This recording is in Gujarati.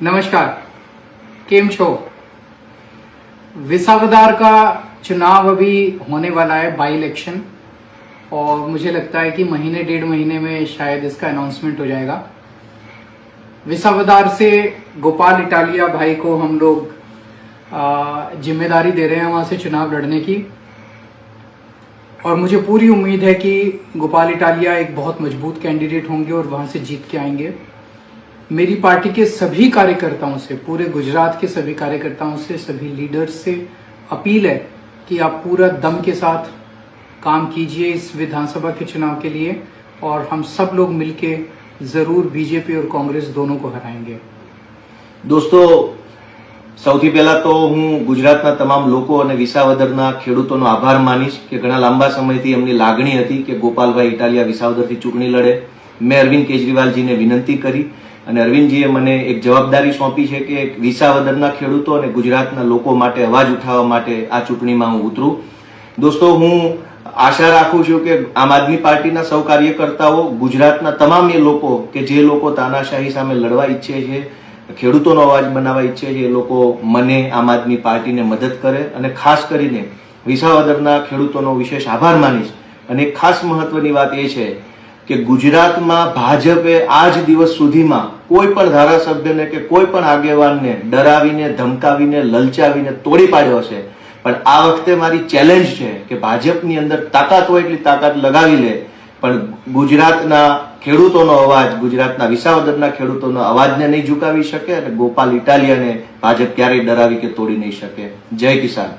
नमस्कार, केम छो। विसावदार का चुनाव अभी होने वाला है, बाई इलेक्शन, और मुझे लगता है कि महीने डेढ़ महीने में शायद इसका अनाउंसमेंट हो जाएगा। विसावदार से गोपाल इटालिया भाई को हम लोग जिम्मेदारी दे रहे हैं वहां से चुनाव लड़ने की, और मुझे पूरी उम्मीद है कि गोपाल इटालिया एक बहुत मजबूत कैंडिडेट होंगे और वहां से जीत के आएंगे। मेरी पार्टी के सभी कार्यकर्ताओं से, पूरे गुजरात के सभी कार्यकर्ताओं से, सभी लीडर्स से अपील है कि आप पूरा दम के साथ काम कीजिए इस विधानसभा के चुनाव के लिए, और हम सब लोग मिलके जरूर बीजेपी और कांग्रेस दोनों को हराएंगे। दोस्तों, સૌથી પહેલા તો હું ગુજરાતના તમામ લોકો અને વિસાવદરના ખેડૂતોનો આભાર માનીશ કે ઘણા લાંબા સમયથી એમની લાગણી હતી કે ગોપાલભાઈ ઇટાલિયા વિસાવદરથી ચૂંટણી લડે। મેં અરવિંદ કેજરીવાલજીને વિનંતી કરી અને અરવિંદજીએ મને એક જવાબદારી સોંપી છે કે વિસાવદરના ખેડૂતો અને ગુજરાતના લોકો માટે અવાજ ઉઠાવવા માટે આ ચૂંટણીમાં હું ઉતરું। દોસ્તો, હું આશા રાખું છું કે આમ આદમી પાર્ટીના સૌ કાર્યકર્તાઓ, ગુજરાતના તમામ એ લોકો કે જે લોકો તાનાશાહી સામે લડવા ઈચ્છે છે, ખેડૂતોનો અવાજ બનાવવા ઈચ્છે છે, એ લોકો મને આમ આદમી પાર્ટીને મદદ કરે। અને ખાસ કરીને વિસાવદરના ખેડૂતોનો વિશેષ આભાર માનીશ। અને એક ખાસ મહત્વની વાત એ છે કે ગુજરાતમાં ભાજપે આજ દિવસ સુધીમાં કોઈ પણ ધારાસભ્યને કે કોઈ પણ આગેવાનને ડરાવીને, ધમકાવીને, લલચાવીને તોડી પાડ્યો છે। પણ આ વખતે મારી ચેલેન્જ છે કે ભાજપની અંદર તાકાત હોય એટલી તાકાત લગાવી લે, પણ ગુજરાતના ખેડૂતોનો અવાજ, ગુજરાતના વિસાવદરના ખેડૂતોનો અવાજને નહીં ઝુકાવી શકે અને ગોપાલ ઇટાલિયાને ભાજપ ક્યારેય ડરાવી કે તોડી નહીં શકે। જય કિસાન।